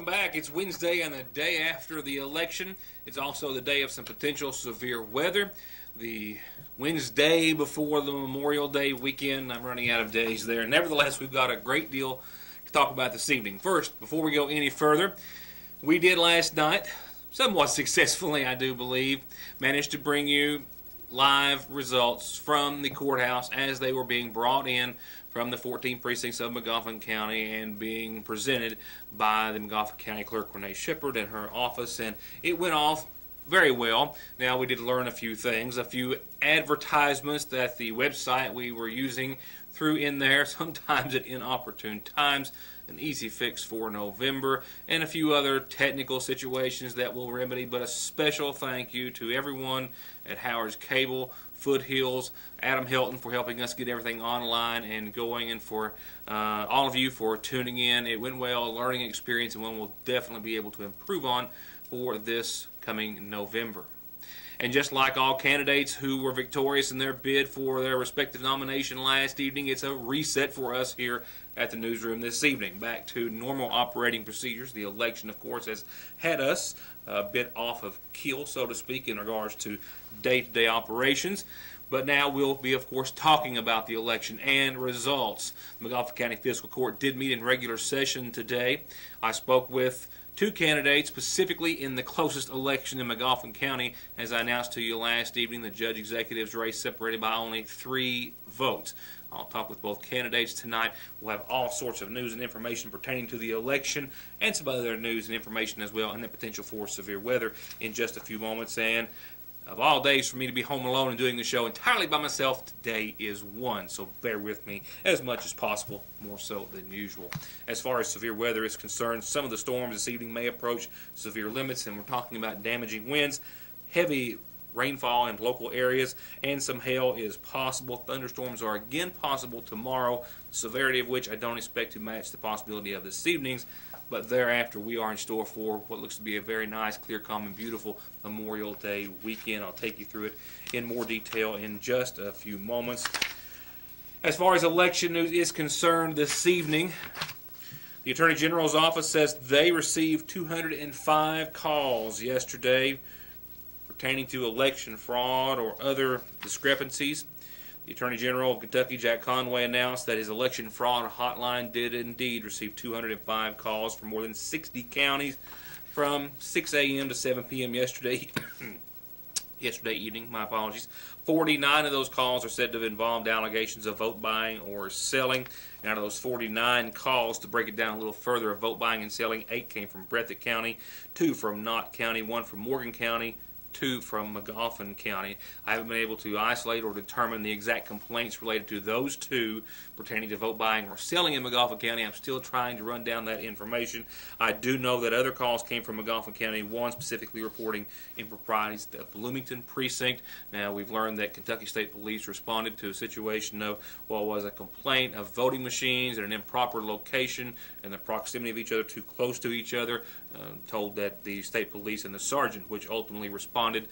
welcome back. It's Wednesday and the day after the election. It's also the day of some potential severe weather. The Wednesday before the Memorial Day weekend. I'm running out of days there. Nevertheless, we've got a great deal to talk about this evening. First, before we go any further, we did last night, somewhat successfully I do believe, managed to bring you live results from the courthouse as they were being brought in from the 14 precincts of Magoffin County and being presented by the Magoffin County Clerk Renee Shepard in her office, and it went off very well. Now, we did learn a few things, a few advertisements that the website we were using threw in there, sometimes at inopportune times, an easy fix for November, and a few other technical situations that we'll remedy. But a special thank you to everyone at Howard's Cable, Foothills, Adam Helton for helping us get everything online and going, and for all of you for tuning in. It went well, a learning experience, and one we'll definitely be able to improve on for this coming November. And just like all candidates who were victorious in their bid for their respective nomination last evening, it's a reset for us here at the newsroom this evening. Back to normal operating procedures. The election, of course, has had us a bit off of keel, so to speak, in regards to day-to-day operations. But now we'll be, of course, talking about the election and results. The Magoffin County Fiscal Court did meet in regular session today. I spoke with two candidates, specifically in the closest election in Magoffin County. As I announced to you last evening, the judge executive's race separated by only 3 votes. I'll talk with both candidates tonight. We'll have all sorts of news and information pertaining to the election and some other news and information as well, and the potential for severe weather in just a few moments. And of all days for me to be home alone and doing the show entirely by myself, today is one. So bear with me as much as possible, more so than usual. As far as severe weather is concerned, some of the storms this evening may approach severe limits, and we're talking about damaging winds, heavy rainfall in local areas, and some hail is possible. Thunderstorms are again possible tomorrow, the severity of which I don't expect to match the possibility of this evening's. But thereafter, we are in store for what looks to be a very nice, clear, calm, and beautiful Memorial Day weekend. I'll take you through it in more detail in just a few moments. As far as election news is concerned this evening, the Attorney General's office says they received 205 calls yesterday pertaining to election fraud or other discrepancies. The Attorney General of Kentucky, Jack Conway, announced that his election fraud hotline did indeed receive 205 calls from more than 60 counties from 6 a.m. to 7 p.m. yesterday evening. My apologies. 49 of those calls are said to have involved allegations of vote buying or selling. And out of those 49 calls, to break it down a little further, of vote buying and selling, 8 came from Breathitt County, 2 from Knott County, 1 from Morgan County, 2 from Magoffin County. I haven't been able to isolate or determine the exact complaints related to those 2 pertaining to vote buying or selling in Magoffin County. I'm still trying to run down that information. I do know that other calls came from Magoffin County, one specifically reporting improprieties at the Bloomington precinct. Now, we've learned that Kentucky State Police responded to a situation of what was a complaint of voting machines at an improper location and the proximity of each other too close to each other. Told that the state police and the sergeant, which ultimately responded,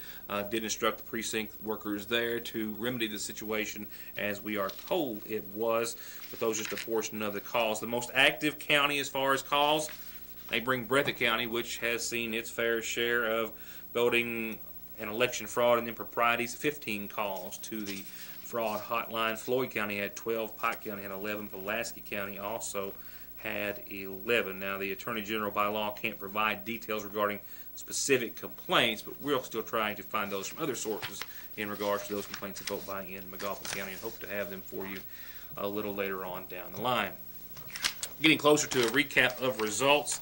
did instruct the precinct workers there to remedy the situation as we are told it was. But those are just a portion of the calls. The most active county as far as calls, they bring Breathitt County, which has seen its fair share of voting and election fraud and improprieties. 15 calls to the fraud hotline. Floyd County had 12, Pike County had 11, Pulaski County also had 11. Now, the Attorney General by law can't provide details regarding specific complaints, but we're still trying to find those from other sources in regards to those complaints of vote buying in Magoffin County, and hope to have them for you a little later on down the line. Getting closer to a recap of results.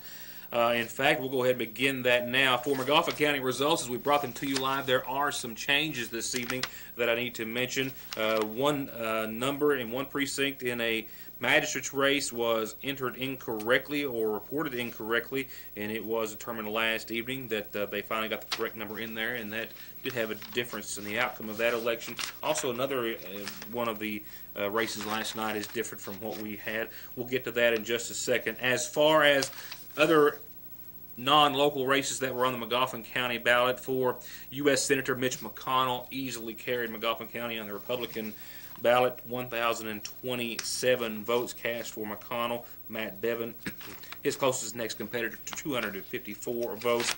In fact, we'll go ahead and begin that now. For Magoffin County results, as we brought them to you live, there are some changes this evening that I need to mention. One number in one precinct in a magistrate's race was entered incorrectly or reported incorrectly, and it was determined last evening that they finally got the correct number in there, and that did have a difference in the outcome of that election. Also, another one of the races last night is different from what we had. We'll get to that in just a second. As far as other non-local races that were on the Magoffin County ballot. For U.S. Senator Mitch McConnell, easily carried Magoffin County on the Republican ballot. 1,027 votes cast for McConnell. Matt Bevin, his closest next competitor, to 254 votes.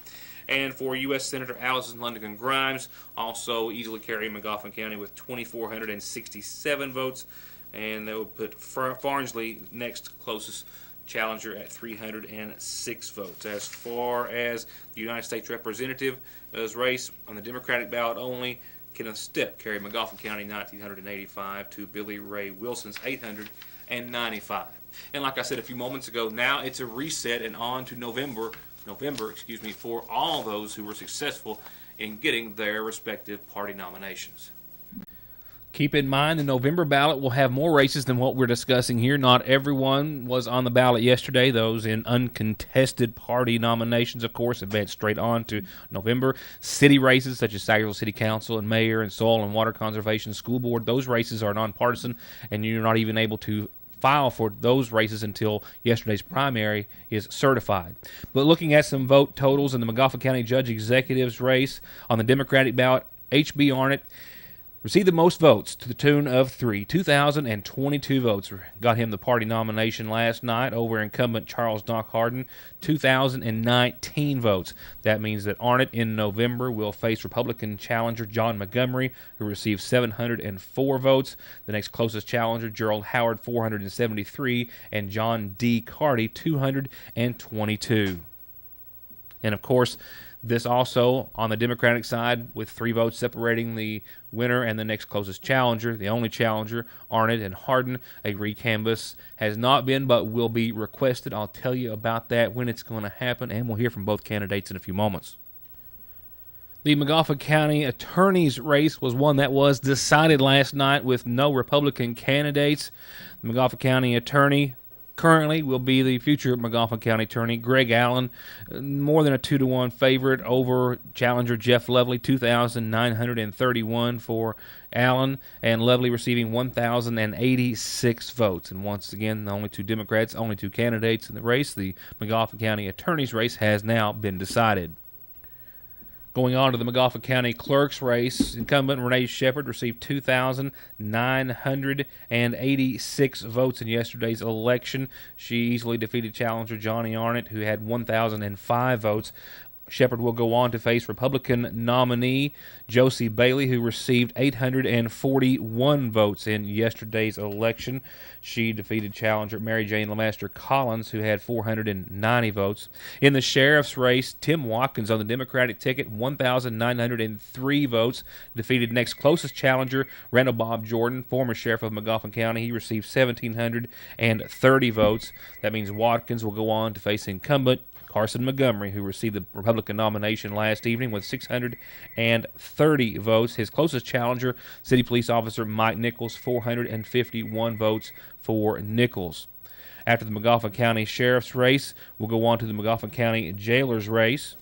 And for U.S. Senator Allison Lundigan Grimes, also easily carrying Magoffin County with 2,467 votes. And that would put Farnsley next closest challenger at 306 votes. As far as the United States Representative race on the Democratic ballot only, Kenneth Stepp carried Magoffin County 1,985 to Billy Ray Wilson's 895. And like I said a few moments ago, now it's a reset and on to November, for all those who were successful in getting their respective party nominations. Keep in mind, the November ballot will have more races than what we're discussing here. Not everyone was on the ballot yesterday. Those in uncontested party nominations, of course, advanced straight on to November. City races, such as Sagerville City Council and Mayor and Soil and Water Conservation School Board, those races are nonpartisan, and you're not even able to file for those races until yesterday's primary is certified. But looking at some vote totals in the Magoffin County Judge Executive's race on the Democratic ballot, H.B. Arnott received the most votes to the tune of 2,022 votes. Got him the party nomination last night over incumbent Charles Doc Harden, 2,019 votes. That means that Arnott in November will face Republican challenger John Montgomery, who received 704 votes. The next closest challenger, Gerald Howard, 473, and John D. Carty, 222. And of course, this also on the Democratic side, with 3 votes separating the winner and the next closest challenger, the only challenger, Arnott and Hardin. A recanvass has not been but will be requested. I'll tell you about that when it's going to happen, and we'll hear from both candidates in a few moments. The Magoffin County Attorney's race was one that was decided last night with no Republican candidates. The Magoffin County Attorney currently will be the future Magoffin County Attorney Greg Allen, more than a 2-to-1 favorite over challenger Jeff Lovely, 2,931 for Allen, and Lovely receiving 1,086 votes. And once again, the only 2 Democrats, only 2 candidates in the race. The Magoffin County Attorney's race has now been decided. Going on to the Magoffin County Clerk's race, incumbent Renee Shepard received 2,986 votes in yesterday's election. She easily defeated challenger Johnny Arnott, who had 1,005 votes. Shepard will go on to face Republican nominee Josie Bailey, who received 841 votes in yesterday's election. She defeated challenger Mary Jane Lemaster Collins, who had 490 votes. In the sheriff's race, Tim Watkins on the Democratic ticket, 1,903 votes, defeated next closest challenger Randall Bob Jordan, former sheriff of Magoffin County. He received 1,730 votes. That means Watkins will go on to face incumbent Carson Montgomery, who received the Republican nomination last evening with 630 votes. His closest challenger, City Police Officer Mike Nichols, 451 votes for Nichols. After the Magoffin County Sheriff's race, we'll go on to the Magoffin County Jailer's race,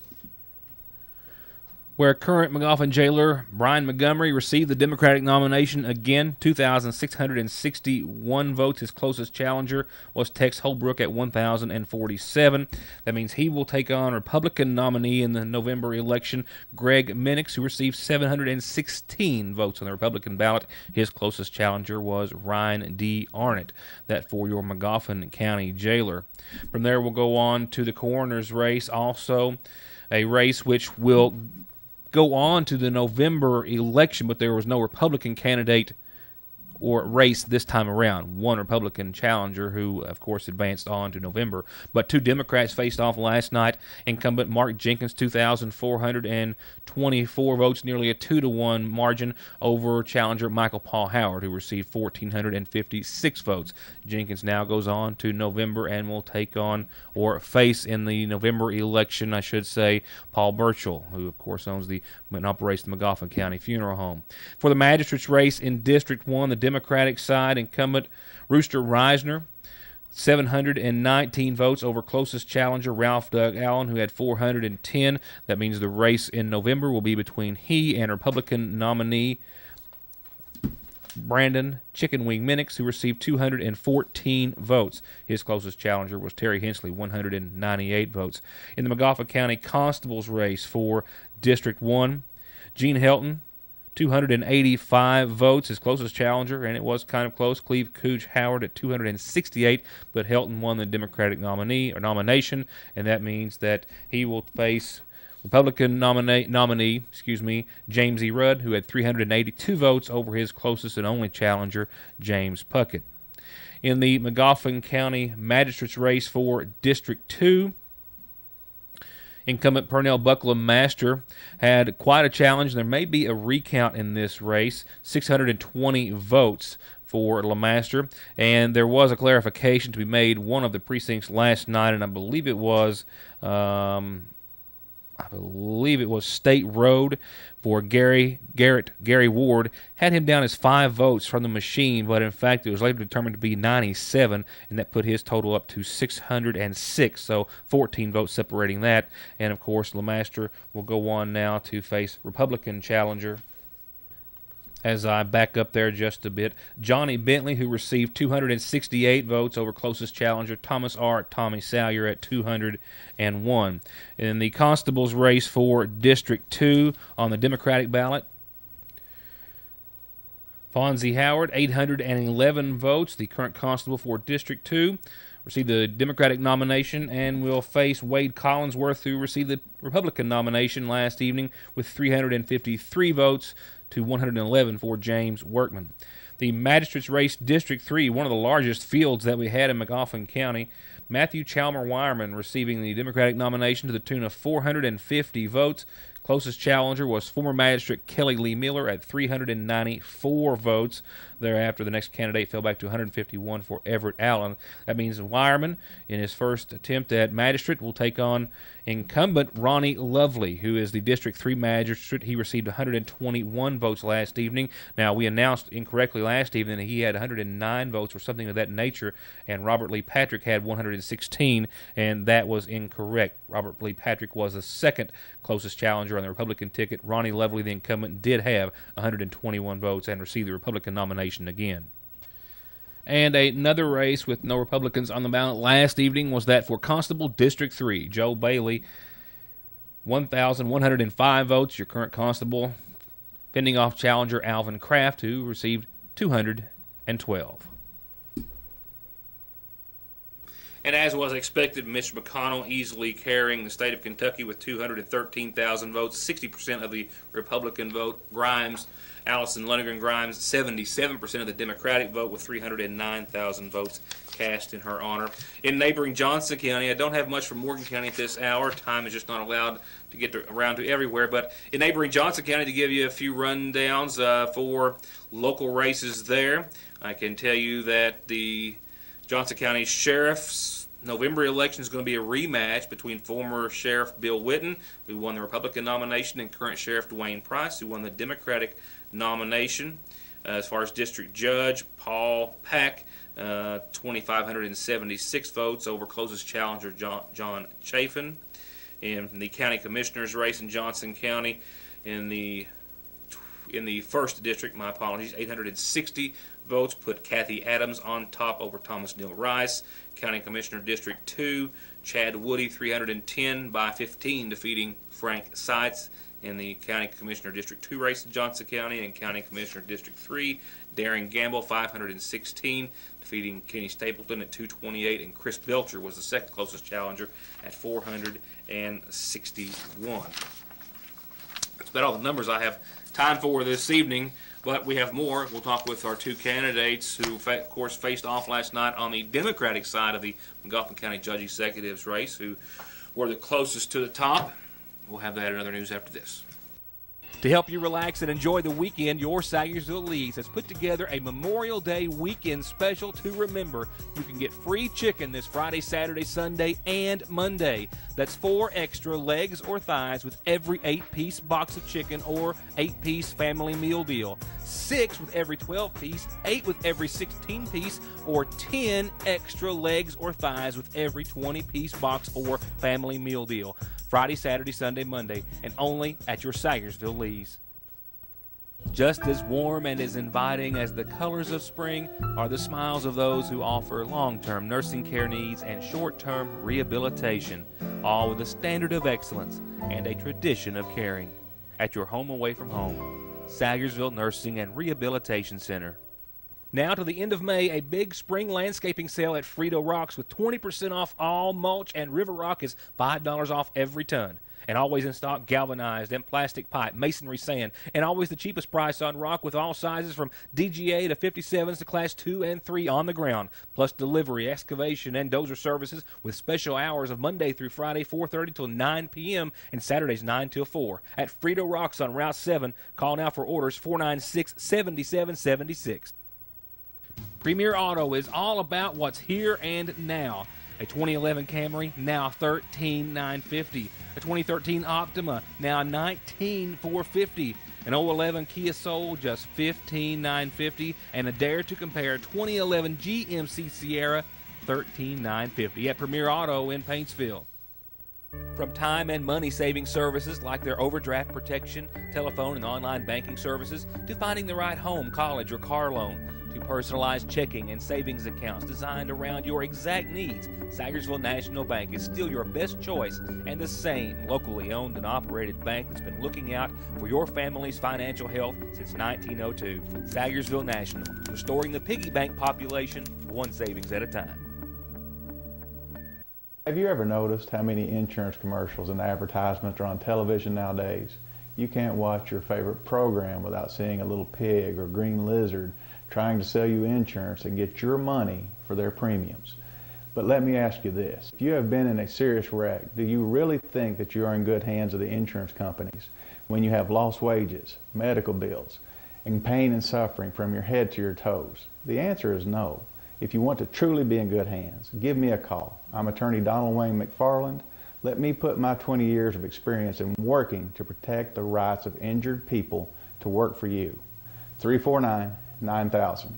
where current Magoffin jailer Brian Montgomery received the Democratic nomination again, 2,661 votes. His closest challenger was Tex Holbrook at 1,047. That means he will take on Republican nominee in the November election, Greg Minix, who received 716 votes on the Republican ballot. His closest challenger was Ryan D. Arnott. That for your Magoffin County jailer. From there, we'll go on to the coroner's race, also a race which will go on to the November election, but there was no Republican candidate or race this time around. One Republican challenger who, of course, advanced on to November. But 2 Democrats faced off last night. Incumbent Mark Jenkins, 2,424 votes, nearly a 2-to-1 margin over challenger Michael Paul Howard, who received 1,456 votes. Jenkins now goes on to November and will take on, or face in the November election, I should say, Paul Burchell, who, of course, owns and operates the Magoffin County Funeral Home. For the magistrate's race in District 1, the Democratic side, incumbent Rooster Reisner, 719 votes over closest challenger Ralph Doug Allen, who had 410. That means the race in November will be between he and Republican nominee Brandon Chicken Wing Minix, who received 214 votes. His closest challenger was Terry Hensley, 198 votes. In the McGoffin County Constable's race for District 1, Gene Helton, 285 votes, his closest challenger, and it was kind of close. Cleve Cooch Howard at 268, but Helton won the Democratic nomination, and that means that he will face Republican nominee, James E. Rudd, who had 382 votes over his closest and only challenger, James Puckett. In the McGoffin County Magistrates race for District 2, incumbent Purnell Bucklam Master had quite a challenge. There may be a recount in this race, 620 votes for LeMaster, and there was a clarification to be made one of the precincts last night, and I believe it was State Road for Gary Ward. Had him down as 5 votes from the machine, but in fact it was later determined to be 97, and that put his total up to 606, so 14 votes separating that. And of course LeMaster will go on now to face Republican challenger. As I back up there just a bit, Johnny Bentley, who received 268 votes over closest challenger Thomas R. Tommy Salyer at 201. In the Constable's race for District 2 on the Democratic ballot, Fonzie Howard, 811 votes, the current constable for District 2, received the Democratic nomination and will face Wade Collinsworth, who received the Republican nomination last evening with 353 votes to 111 for James Workman. The Magistrates race District 3, one of the largest fields that we had in McGoffin County, Matthew Chalmer Wireman receiving the Democratic nomination to the tune of 450 votes. Closest challenger was former magistrate Kelly Lee Miller at 394 votes. Thereafter, the next candidate fell back to 151 for Everett Allen. That means Wireman, in his first attempt at magistrate, will take on incumbent Ronnie Lovely, who is the District 3 magistrate. He received 121 votes last evening. Now, we announced incorrectly last evening that he had 109 votes or something of that nature, and Robert Lee Patrick had 116, and that was incorrect. Robert Lee Patrick was the second closest challenger on the Republican ticket. Ronnie Lovely, the incumbent, did have 121 votes and received the Republican nomination again. And another race with no Republicans on the ballot last evening was that for Constable District 3. Joe Bailey, 1,105 votes, your current constable, fending off challenger Alvin Kraft, who received 212. And as was expected, Mitch McConnell easily carrying the state of Kentucky with 213,000 votes, 60% of the Republican vote. Allison Lundgren Grimes, 77% of the Democratic vote with 309,000 votes cast in her honor. In neighboring Johnson County, I don't have much from Morgan County at this hour. Time is just not allowed to get around to everywhere. But in neighboring Johnson County, to give you a few rundowns for local races there, I can tell you that the Johnson County Sheriff's November election is going to be a rematch between former Sheriff Bill Whitten, who won the Republican nomination, and current Sheriff Dwayne Price, who won the Democratic nomination. As far as District Judge, Paul Pack, 2,576 votes over closest challenger John Chafin. In the County Commissioner's race in Johnson County, in the first district, 860 votes put Kathy Adams on top over Thomas Neal Rice. County Commissioner District 2, Chad Woody, 310 by 15, defeating Frank Seitz. In the County Commissioner District 2 race in Johnson County, and County Commissioner District 3, Darren Gamble, 516, defeating Kenny Stapleton at 228, and Chris Belcher was the second closest challenger at 461. That's about all the numbers I have time for this evening, but we have more. We'll talk with our two candidates who, of course, faced off last night on the Democratic side of the McGoffin County Judge Executives race, who were the closest to the top. We'll have that and other news after this. To help you relax and enjoy the weekend, your Sayersville Lee's has put together a Memorial Day weekend special to remember. You can get free chicken this Friday, Saturday, Sunday, and Monday. That's 4 extra legs or thighs with every 8-piece box of chicken or 8-piece family meal deal. 6 with every 12-piece, 8 with every 16-piece, or 10 extra legs or thighs with every 20-piece box or family meal deal. Friday, Saturday, Sunday, Monday, and only at your Sayersville Lee's. Just as warm and as inviting as the colors of spring are the smiles of those who offer long-term nursing care needs and short-term rehabilitation, all with a standard of excellence and a tradition of caring. At your home away from home, Sagersville Nursing and Rehabilitation Center. Now to the end of May, a big spring landscaping sale at Frito Rocks with 20% off all mulch, and River Rock is $5 off every ton. And always in stock galvanized and plastic pipe, masonry sand, and always the cheapest price on rock with all sizes from DGA to 57s to Class 2 and 3 on the ground, plus delivery, excavation, and dozer services with special hours of Monday through Friday 4:30 till 9 p.m. and Saturdays 9 till 4 at Frito Rocks on Route 7. Call now for orders 496-7776. Premier Auto is all about what's here and now. A 2011 Camry, now $13,950. A 2013 Optima, now $19,450. An 011 Kia Soul, just $15,950. And a dare to compare 2011 GMC Sierra, $13,950 at Premier Auto in Paintsville. From time and money-saving services like their overdraft protection, telephone and online banking services, to finding the right home, college, or car loan, to personalized checking and savings accounts designed around your exact needs, Sagersville National Bank is still your best choice and the same locally owned and operated bank that's been looking out for your family's financial health since 1902. Sagersville National, restoring the piggy bank population one savings at a time. Have you ever noticed how many insurance commercials and advertisements are on television nowadays? You can't watch your favorite program without seeing a little pig or green lizard trying to sell you insurance and get your money for their premiums. But let me ask you this. If you have been in a serious wreck, do you really think that you are in good hands of the insurance companies when you have lost wages, medical bills, and pain and suffering from your head to your toes? The answer is no. If you want to truly be in good hands, give me a call. I'm attorney Donald Wayne McFarland. Let me put my 20 years of experience in working to protect the rights of injured people to work for you. 349-9000.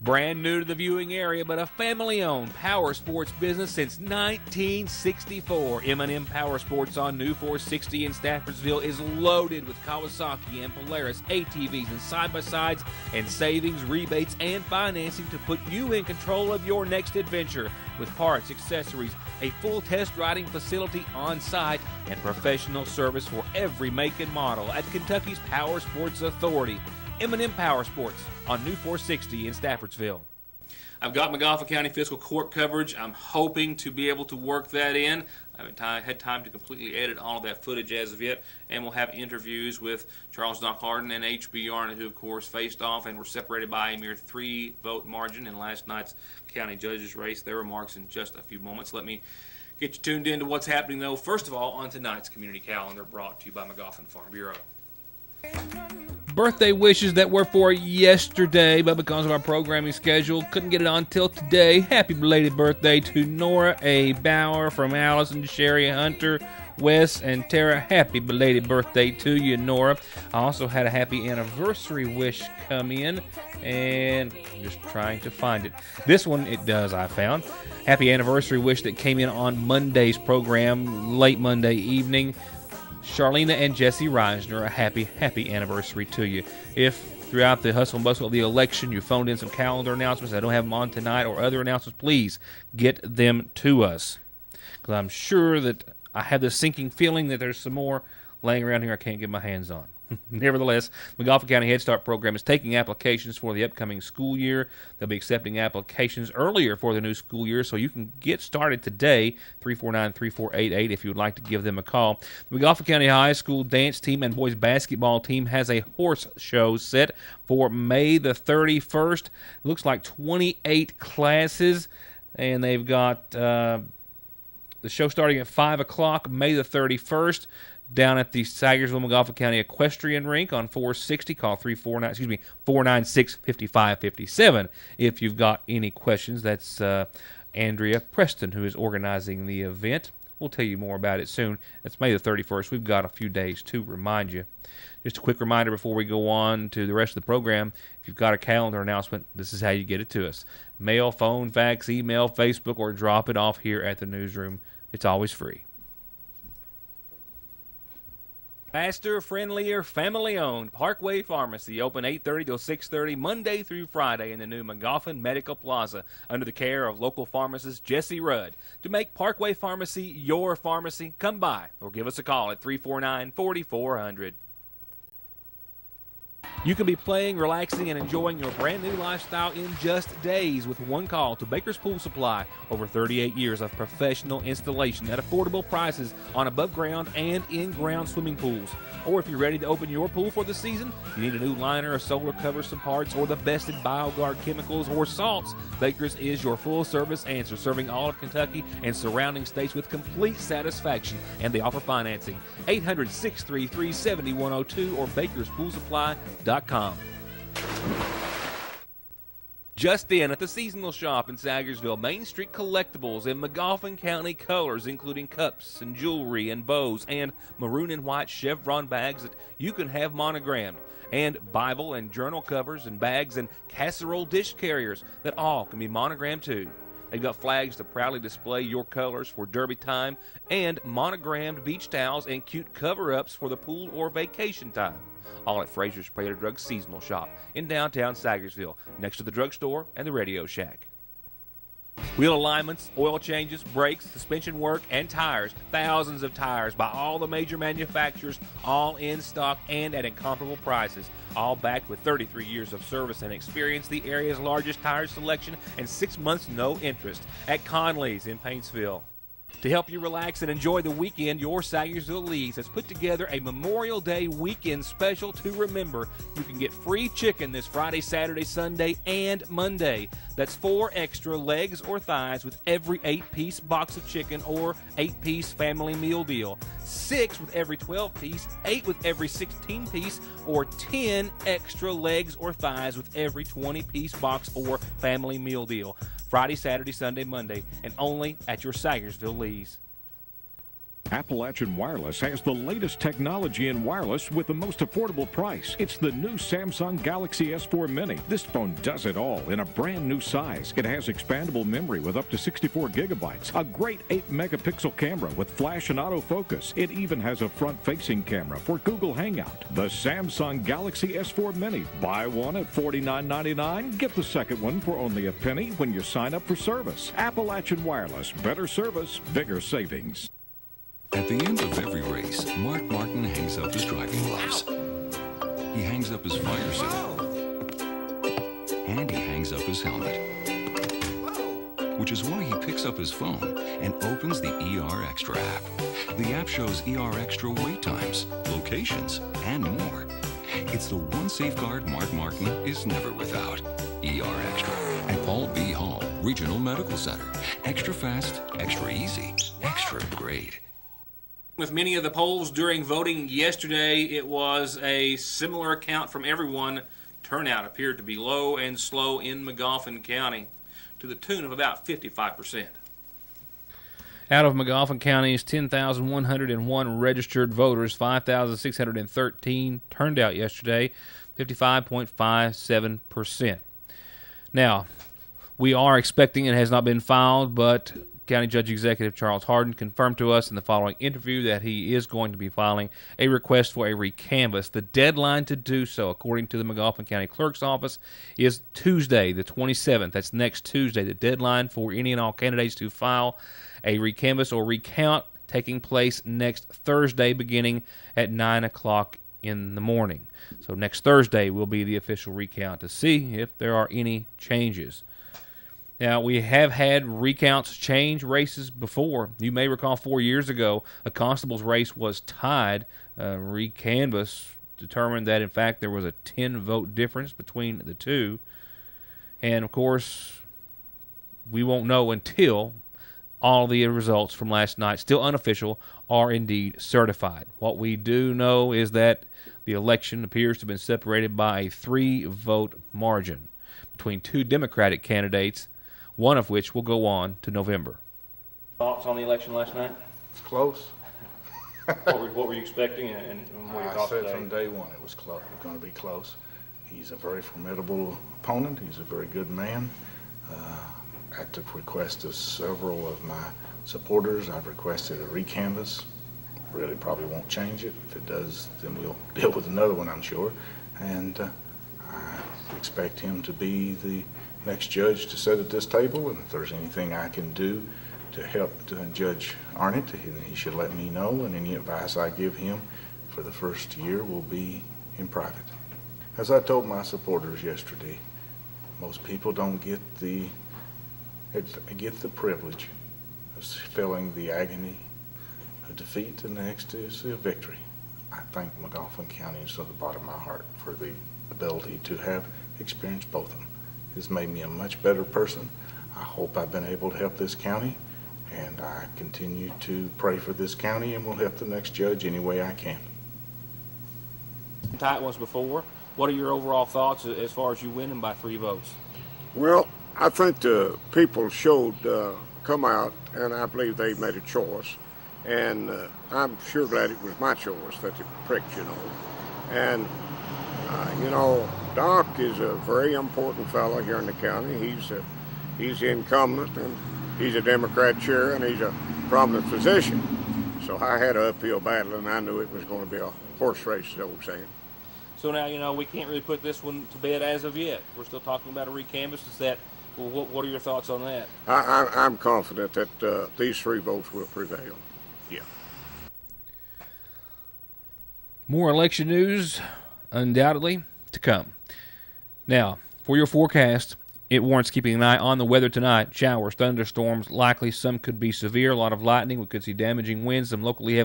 Brand new to the viewing area, but a family-owned power sports business since 1964. M&M Power Sports on New 460 in Staffordsville is loaded with Kawasaki and Polaris ATVs and side-by-sides and savings, rebates, and financing to put you in control of your next adventure with parts, accessories, a full test riding facility on site, and professional service for every make and model at Kentucky's Power Sports Authority. M&M Power Sports on New 460 in Staffordsville. I've got McGoffin County Fiscal Court coverage. I'm hoping to be able to work that in. I haven't had time to completely edit all of that footage as of yet, and we'll have interviews with Charles Doc Harden and H.B. Yarnett, who, of course, faced off and were separated by a mere 3-vote margin in last night's county judges race. Their remarks in just a few moments. Let me get you tuned into what's happening, though. First of all, on tonight's community calendar, brought to you by McGoffin Farm Bureau. Birthday wishes that were for yesterday, but because of our programming schedule, couldn't get it on till today. Happy belated birthday to Nora A. Bauer, from Allison to Sherry Hunter, Wes, and Tara. Happy belated birthday to you, Nora. I also had a happy anniversary wish come in, and I'm just trying to find it. This one, it does, I found. Happy anniversary wish that came in on Monday's program, late Monday evening. Charlena and Jesse Reisner, a happy anniversary to you. If throughout the hustle and bustle of the election you phoned in some calendar announcements, I don't have them on tonight, or other announcements, please get them to us. Because I'm sure that I have this sinking feeling that there's some more laying around here I can't get my hands on. Nevertheless, the McGoffin County Head Start program is taking applications for the upcoming school year. They'll be accepting applications earlier for the new school year, so you can get started today, 349-3488, if you would like to give them a call. The McGoffin County High School dance team and boys basketball team has a horse show set for May the 31st. Looks like 28 classes, and they've got the show starting at 5 o'clock, May the 31st. Down at the Sagersville McGoffin County Equestrian Rink on 460. Call 496-5557 if you've got any questions. That's Andrea Preston, who is organizing the event. We'll tell you more about it soon. It's May the 31st. We've got a few days to remind you. Just a quick reminder before we go on to the rest of the program. If you've got a calendar announcement, this is how you get it to us. Mail, phone, fax, email, Facebook, or drop it off here at the newsroom. It's always free. Faster, friendlier, family-owned Parkway Pharmacy, open 8:30 till 6:30 Monday through Friday in the new McGoffin Medical Plaza under the care of local pharmacist Jesse Rudd. To make Parkway Pharmacy your pharmacy, come by or give us a call at 349-4400. You can be playing, relaxing, and enjoying your brand new lifestyle in just days with one call to Baker's Pool Supply. Over 38 years of professional installation at affordable prices on above ground and in-ground swimming pools. Or if you're ready to open your pool for the season, you need a new liner, a solar cover, some parts, or the bested BioGuard chemicals or salts, Baker's is your full-service answer, serving all of Kentucky and surrounding states with complete satisfaction, and they offer financing. 800-633-7102 or bakerspoolsupply.com. Just in at the seasonal shop in Sagersville, Main Street Collectibles in McGoffin County colors, including cups and jewelry and bows and maroon and white chevron bags that you can have monogrammed, and Bible and journal covers and bags and casserole dish carriers that all can be monogrammed too. They've got flags to proudly display your colors for derby time, and monogrammed beach towels and cute cover-ups for the pool or vacation time. All at Fraser's Prater Drug Seasonal Shop in downtown Sagersville, next to the drugstore and the Radio Shack. Wheel alignments, oil changes, brakes, suspension work, and tires. Thousands of tires by all the major manufacturers, all in stock and at incomparable prices. All backed with 33 years of service and experience, the area's largest tire selection, and 6 months no interest at Conley's in Paintsville. To help you relax and enjoy the weekend, your Sagersville Lee's has put together a Memorial Day weekend special to remember. You can get free chicken this Friday, Saturday, Sunday, and Monday. That's 4 extra legs or thighs with every 8-piece box of chicken or 8-piece family meal deal. 6 with every 12-piece, 8 with every 16-piece, or 10 extra legs or thighs with every 20-piece box or family meal deal. Friday, Saturday, Sunday, Monday, and only at your Sagersville Lee's. Appalachian Wireless has the latest technology in wireless with the most affordable price. It's the new Samsung Galaxy S4 Mini. This phone does it all in a brand new size. It has expandable memory with up to 64 gigabytes, a great 8-megapixel camera with flash and autofocus. It even has a front-facing camera for Google Hangout. The Samsung Galaxy S4 Mini. Buy one at $49.99. Get the second one for only a penny when you sign up for service. Appalachian Wireless. Better service, bigger savings. At the end of every race, Mark Martin hangs up his driving gloves. He hangs up his fire suit. And he hangs up his helmet. Which is why he picks up his phone and opens the ER Extra app. The app shows ER Extra wait times, locations, and more. It's the one safeguard Mark Martin is never without. ER Extra at Paul B. Hall Regional Medical Center. Extra fast, extra easy, extra great. With many of the polls during voting yesterday, it was a similar account from everyone. Turnout appeared to be low and slow in McGoffin County to the tune of about 55%. Out of McGoffin County's 10,101 registered voters, 5,613 turned out yesterday, 55.57%. Now, we are expecting, it has not been filed, but County Judge Executive Charles Hardin confirmed to us in the following interview that he is going to be filing a request for a recanvass. The deadline to do so, according to the McGoffin County Clerk's Office, is Tuesday, the 27th. That's next Tuesday. The deadline for any and all candidates to file a recanvass or recount taking place next Thursday beginning at 9 o'clock in the morning. So next Thursday will be the official recount to see if there are any changes. Now, we have had recounts change races before. You may recall 4 years ago, a constable's race was tied. Recanvass determined that, in fact, there was a 10-vote difference between the two. And, of course, we won't know until all the results from last night, still unofficial, are indeed certified. What we do know is that the election appears to have been separated by a 3-vote margin between 2 Democratic candidates, one of which will go on to November. Thoughts on the election last night? It's close. What were you expecting, and what were your I thoughts said today? from day one it was close. It was going to be close. He's a very formidable opponent. He's a very good man. At the request of several of my supporters, I've requested a recanvass. really probably won't change it. If it does, then we'll deal with another one, I'm sure. And I expect him to be the next judge to sit at this table, and if there's anything I can do to help Judge Arnott, he should let me know, and any advice I give him for the first year will be in private. As I told my supporters yesterday, most people don't get the privilege of feeling the agony of defeat and the ecstasy of victory. I thank McLaughlin County from the bottom of my heart for the ability to have experienced both of them. It's made me a much better person. I hope I've been able to help this county, and I continue to pray for this county and will help the next judge any way I can. Tight ones before. What are your overall thoughts as far as you winning by 3 votes? Well, I think the people showed come out, and I believe they made a choice. And I'm sure glad it was my choice that they pricked, And, Doc is a very important fellow here in the county. He's the incumbent, and he's a Democrat chair, and he's a prominent physician. So I had an uphill battle, and I knew it was going to be a horse race, as the old saying. So now, we can't really put this one to bed as of yet. We're still talking about a recanvass. What are your thoughts on that? I'm confident that these 3 votes will prevail. Yeah. More election news, undoubtedly, to come. Now, for your forecast, it warrants keeping an eye on the weather tonight. Showers, thunderstorms, likely some could be severe. A lot of lightning. We could see damaging winds, some locally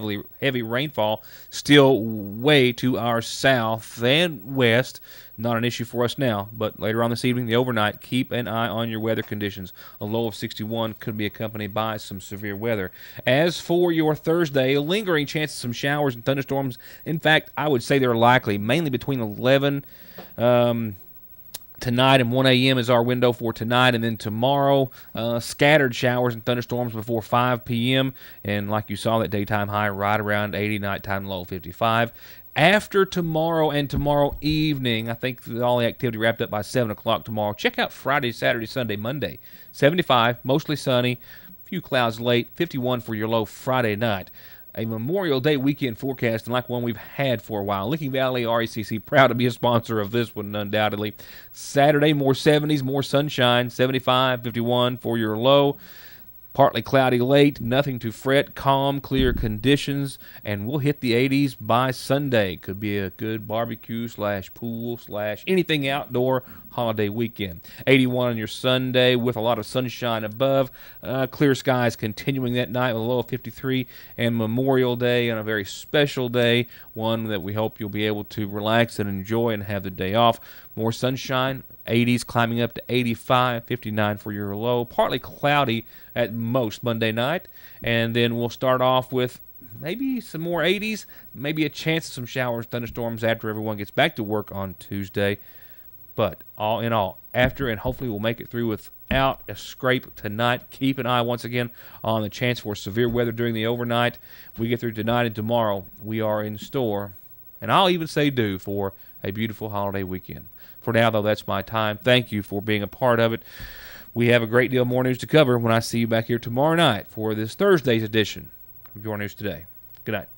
heavy rainfall still way to our south and west. Not an issue for us now, but later on this evening, the overnight, keep an eye on your weather conditions. A low of 61 could be accompanied by some severe weather. As for your Thursday, a lingering chance of some showers and thunderstorms. In fact, I would say they're likely, mainly between 11 tonight and 1 a.m. is our window for tonight, and then tomorrow, scattered showers and thunderstorms before 5 p.m., and like you saw, that daytime high right around 80, nighttime low 55. After tomorrow and tomorrow evening, I think all the activity wrapped up by 7 o'clock tomorrow. Check out Friday, Saturday, Sunday, Monday. 75, mostly sunny, few clouds late, 51 for your low Friday night. A Memorial Day weekend forecast, like one we've had for a while. Licking Valley RECC, proud to be a sponsor of this one, undoubtedly. Saturday, more 70s, more sunshine, 75, 51 for your low. Partly cloudy late, nothing to fret, calm, clear conditions, and we'll hit the 80s by Sunday. Could be a good barbecue / pool / anything outdoor holiday weekend. 81 on your Sunday with a lot of sunshine above. Clear skies continuing that night with a low of 53, and Memorial Day on a very special day, one that we hope you'll be able to relax and enjoy and have the day off. More sunshine, 80s climbing up to 85, 59 for your low. Partly cloudy at most Monday night, and then we'll start off with maybe some more 80s, maybe a chance of some showers, thunderstorms after everyone gets back to work on Tuesday. But all in all, after, and hopefully we'll make it through without a scrape tonight. Keep an eye once again on the chance for severe weather during the overnight. We get through tonight and tomorrow. We are in store, and I'll even say due, for a beautiful holiday weekend. For now, though, that's my time. Thank you for being a part of it. We have a great deal more news to cover when I see you back here tomorrow night for this Thursday's edition of Your News Today. Good night.